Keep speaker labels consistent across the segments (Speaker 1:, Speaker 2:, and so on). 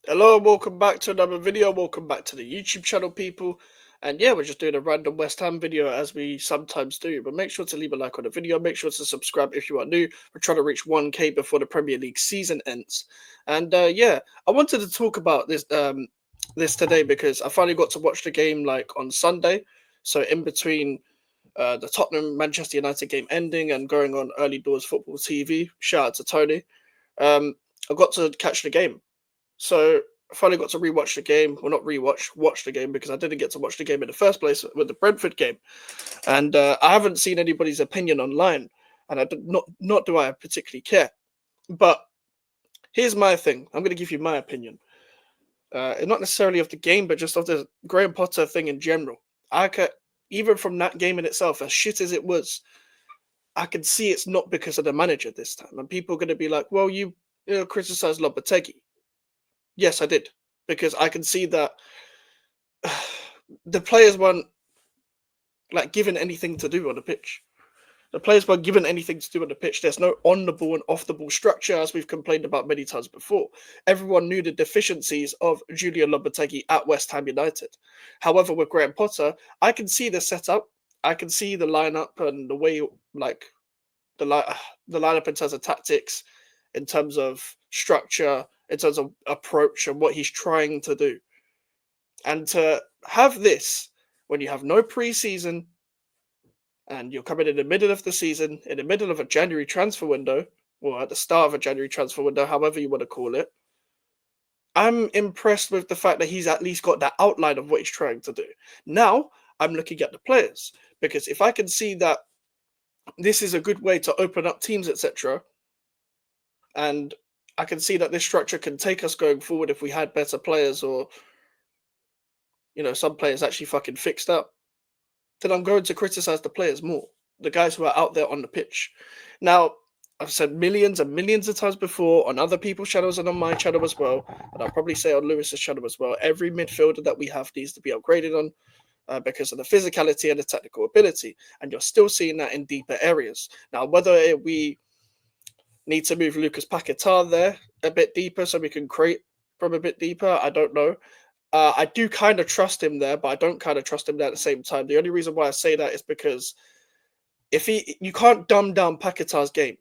Speaker 1: Hello, and welcome back to another video. Welcome back to the YouTube channel, people. And yeah, we're just doing a random West Ham video as we sometimes do. But make sure to leave a like on the video. Make sure to subscribe if you are new. We're trying to reach 1K before the Premier League season ends. And yeah, I wanted to talk about this today because I finally got to watch the game like on Sunday. So in between the Tottenham Manchester United game ending and going on early doors football TV. Shout out to Tony. I got to catch the game. So I finally got to rewatch the game. Well, not rewatch, watch the game because I didn't get to watch the game in the first place with the Brentford game, and I haven't seen anybody's opinion online, and not do I particularly care. But here's my thing. I'm going to give you my opinion. Not necessarily of the game, but just of the Graham Potter thing in general. I could, even from that game in itself, as shit as it was, I can see it's not because of the manager this time, and people are going to be like, "Well, you criticized Lopetegui." Yes, I did because I can see that the players weren't like given anything to do on the pitch. The players weren't given anything to do on the pitch. There's no on the ball and off the ball structure, as we've complained about many times before. Everyone knew the deficiencies of Julian Lopetegui at West Ham United. However, with Graham Potter, I can see the setup. I can see the lineup and the way, like the li- the lineup in terms of tactics, in terms of structure, in terms of approach, and what he's trying to do. And to have this when you have no preseason and you're coming in the middle of the season, in the middle of a January transfer window, or at the start of a January transfer window, however you want to call it, I'm impressed with the fact that he's at least got that outline of what he's trying to do. Now, I'm looking at the players because if I can see that this is a good way to open up teams, etc., and I can see that this structure can take us going forward if we had better players or, some players actually fucking fixed up, then I'm going to criticize the players more, the guys who are out there on the pitch. Now, I've said millions and millions of times before on other people's channels and on my channel as well, and I'll probably say on Lewis's channel as well, every midfielder that we have needs to be upgraded on because of the physicality and the technical ability, and you're still seeing that in deeper areas. Now, whether we need to move Lucas Paquetá there a bit deeper so we can create from a bit deeper, I don't know. I do kind of trust him there, but I don't kind of trust him there at the same time. The only reason why I say that is because you can't dumb down Paquetá's game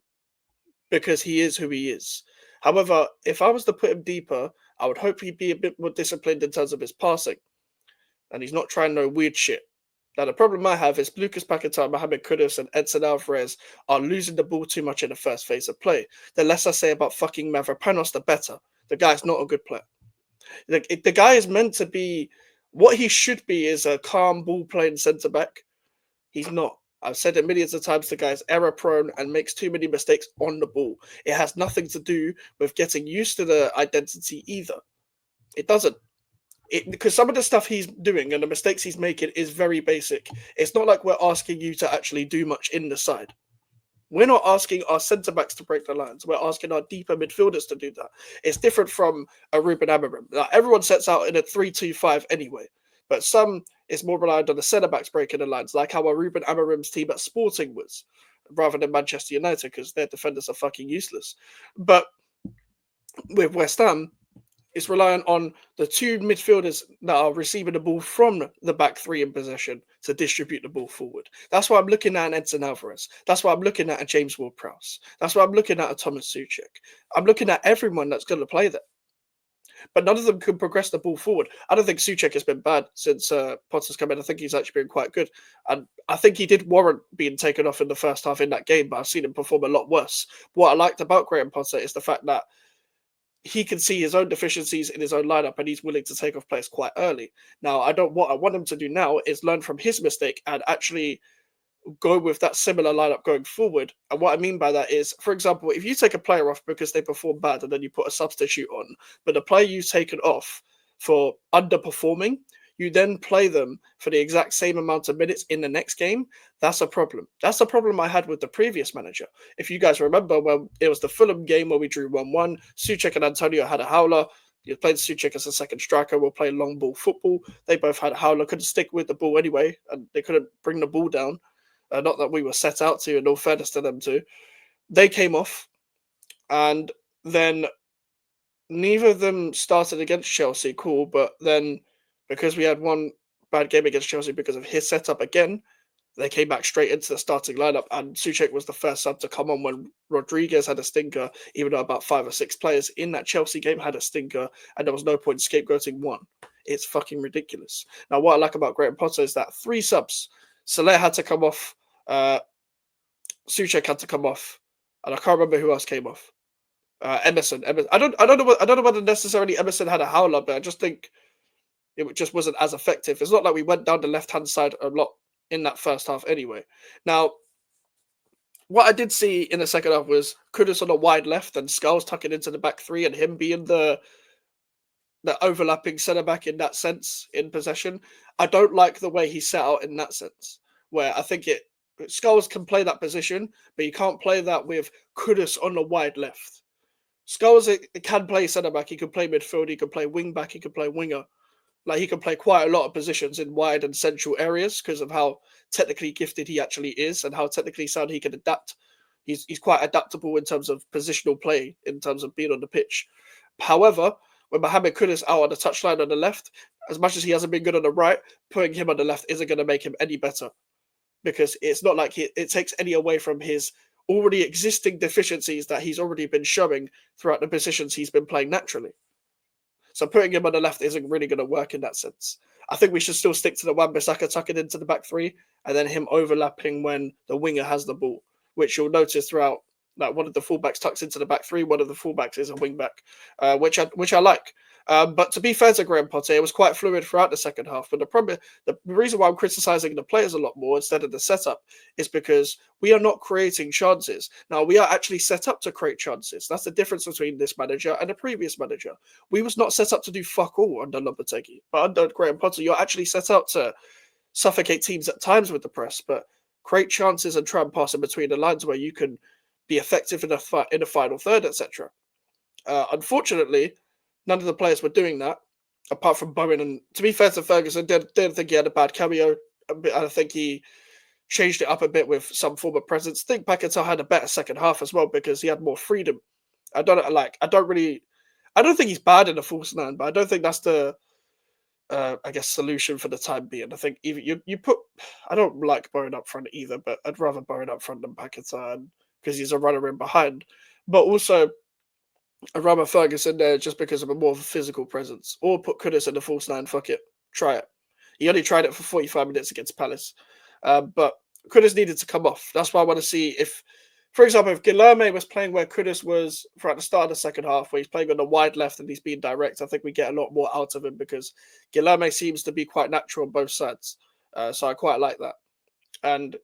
Speaker 1: because he is who he is. However, if I was to put him deeper, I would hope he'd be a bit more disciplined in terms of his passing, and he's not trying no weird shit. Now, the problem I have is Lucas Paquetá, Mohamed Kudus, and Edson Alvarez are losing the ball too much in the first phase of play. The less I say about fucking Mavropanos, the better. The guy's not a good player. The guy is meant to be what he should be is a calm ball playing centre back. He's not. I've said it millions of times. The guy's error prone and makes too many mistakes on the ball. It has nothing to do with getting used to the identity either. It doesn't. Because some of the stuff he's doing and the mistakes he's making is very basic. It's not like we're asking you to actually do much in the side. We're not asking our centre backs to break the lines. We're asking our deeper midfielders to do that. It's different from a Ruben Amorim. Like, everyone sets out in a 3-2-5 anyway, but some is more reliant on the centre backs breaking the lines, like how a Ruben Amorim's team at Sporting was, rather than Manchester United because their defenders are fucking useless. But with West Ham, it's reliant on the two midfielders that are receiving the ball from the back three in possession to distribute the ball forward. That's why I'm looking at an Edson Alvarez. That's why I'm looking at a James Ward-Prowse. That's why I'm looking at a Thomas Souček. I'm looking at everyone that's going to play there. But none of them can progress the ball forward. I don't think Souček has been bad since Potter's come in. I think he's actually been quite good. And I think he did warrant being taken off in the first half in that game, but I've seen him perform a lot worse. What I liked about Graham Potter is the fact that he can see his own deficiencies in his own lineup and he's willing to take off players quite early. Now, what I want him to do now is learn from his mistake and actually go with that similar lineup going forward. And what I mean by that is, for example, if you take a player off because they perform bad and then you put a substitute on, but the player you've taken off for underperforming, you then play them for the exact same amount of minutes in the next game, that's a problem. That's a problem I had with the previous manager. If you guys remember, when it was the Fulham game where we drew 1-1, Souček and Antonio had a howler. You played Souček as a second striker, we'll play long ball football. They both had a howler, couldn't stick with the ball anyway, and they couldn't bring the ball down. Not that we were set out to, in all fairness to them too. They came off, and then neither of them started against Chelsea, cool, but then because we had one bad game against Chelsea because of his setup again, they came back straight into the starting lineup, and Souček was the first sub to come on when Rodriguez had a stinker, even though about 5 or 6 players in that Chelsea game had a stinker, and there was no point scapegoating one. It's fucking ridiculous. Now, what I like about Graham Potter is that 3 subs, Soler had to come off, Souček had to come off, and I can't remember who else came off. Emerson. I don't know whether necessarily Emerson had a howler, but I just think it just wasn't as effective. It's not like we went down the left hand side a lot in that first half anyway. Now, what I did see in the second half was Kudus on a wide left and Skulls tucking into the back three and him being the overlapping centre back in that sense in possession. I don't like the way he's set out in that sense, where I think Skulls can play that position, but you can't play that with Kudus on the wide left. Skulls it can play centre back, he can play midfield, he can play wing back, he can play winger. Like he can play quite a lot of positions in wide and central areas because of how technically gifted he actually is and how technically sound he can adapt. He's quite adaptable in terms of positional play, in terms of being on the pitch. However, when Mohamed Kudus out on the touchline on the left, as much as he hasn't been good on the right, putting him on the left isn't going to make him any better because it's not like it takes any away from his already existing deficiencies that he's already been showing throughout the positions he's been playing naturally. So putting him on the left isn't really going to work in that sense. I think we should still stick to the Wan-Bissaka tucking into the back three and then him overlapping when the winger has the ball, which you'll notice throughout. Like one of the fullbacks tucks into the back three, one of the fullbacks is a wing back, which I like. But to be fair to Graham Potter, it was quite fluid throughout the second half. But the reason why I'm criticizing the players a lot more instead of the setup is because we are not creating chances. Now we are actually set up to create chances. That's the difference between this manager and the previous manager. We was not set up to do fuck all under Lopetegui, but under Graham Potter, you're actually set up to suffocate teams at times with the press, but create chances and try and pass in between the lines where you can be effective in the final third, etc. Unfortunately, none of the players were doing that, apart from Bowen. And to be fair to Ferguson, didn't think he had a bad cameo. I think he changed it up a bit with some form of presence. I think Paquetá had a better second half as well because he had more freedom. I don't think he's bad in the false nine, but I don't think that's the I guess solution for the time being. I think even you put I don't like Bowen up front either, but I'd rather Bowen up front than Paquetá because he's a runner in behind. But also I'd rather Ferguson there just because of a more of a physical presence. Or put Kudus in the false nine, fuck it. Try it. He only tried it for 45 minutes against Palace. But Kudus needed to come off. That's why I want to see if, for example, if Guilherme was playing where Kudus was for at the start of the second half, where he's playing on the wide left and he's being direct, I think we get a lot more out of him because Guilherme seems to be quite natural on both sides. So I quite like that. And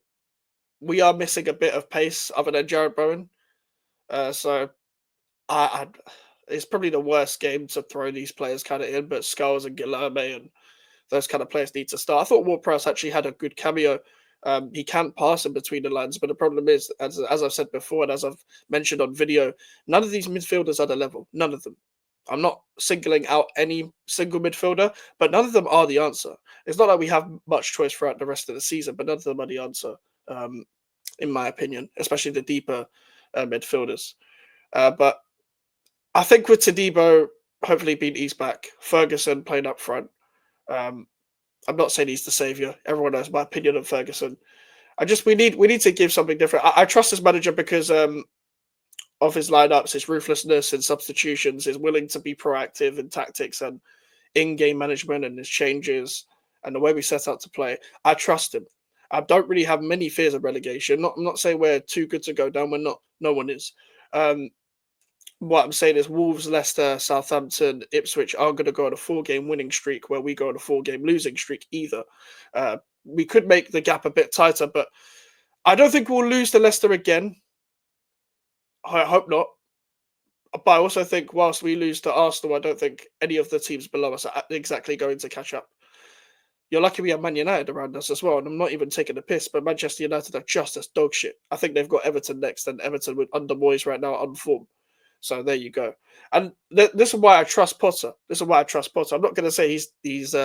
Speaker 1: we are missing a bit of pace other than Jared Bowen. So it's probably the worst game to throw these players kind of in, but Skulls and Guilherme and those kind of players need to start. I thought Ward-Prowse actually had a good cameo. He can pass in between the lines, but the problem is, as I've said before and as I've mentioned on video, none of these midfielders are the level. None of them. I'm not singling out any single midfielder, but none of them are the answer. It's not like we have much choice throughout the rest of the season, but none of them are the answer, in my opinion, especially the deeper midfielders. But I think with Todibo hopefully being eased back, Ferguson playing up front. I'm not saying he's the savior. Everyone knows my opinion on Ferguson. We need to give something different. I trust this manager because of his lineups, his ruthlessness in substitutions, his willing to be proactive in tactics and in-game management and his changes and the way we set out to play. I trust him. I don't really have many fears of relegation. I'm not saying we're too good to go down. We're not. No one is. What I'm saying is Wolves, Leicester, Southampton, Ipswich are going to go on a 4-game winning streak where we go on a 4-game losing streak either. We could make the gap a bit tighter, but I don't think we'll lose to Leicester again. I hope not. But I also think whilst we lose to Arsenal, I don't think any of the teams below us are exactly going to catch up. You're lucky we have Man United around us as well, and I'm not even taking the piss, but Manchester United are just as dog shit. I think they've got Everton next, and Everton with under Moyes right now on form. So there you go. And this is why I trust Potter. I'm not going to say he's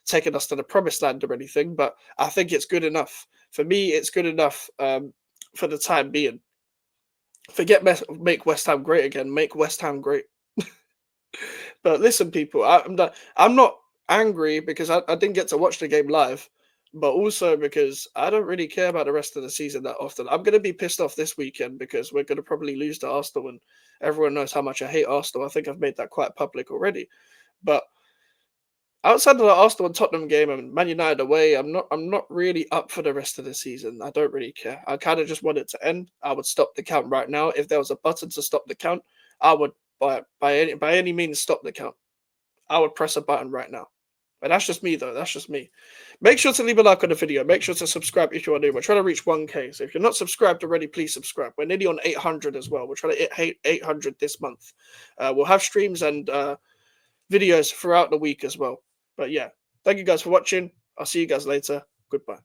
Speaker 1: taken us to the promised land or anything, but I think it's good enough. For me, it's good enough for the time being. Forget make West Ham great again. Make West Ham great. But listen, people, I'm not angry because I didn't get to watch the game live, but also because I don't really care about the rest of the season that often. I'm going to be pissed off this weekend because we're going to probably lose to Arsenal, and everyone knows how much I hate Arsenal. I think I've made that quite public already. But outside of the Arsenal and Tottenham game and Man United away, I'm not really up for the rest of the season. I don't really care. I kind of just want it to end. I would stop the count right now. If there was a button to stop the count, I would by any means stop the count. I would press a button right now. But that's just me though. That's just me. Make sure to leave a like on the video. Make sure to subscribe if you are new. We're trying to reach 1K. So if you're not subscribed already, please subscribe. We're nearly on 800 as well. We're trying to hit 800 this month. We'll have streams and videos throughout the week as well. But yeah, thank you guys for watching. I'll see you guys later. Goodbye.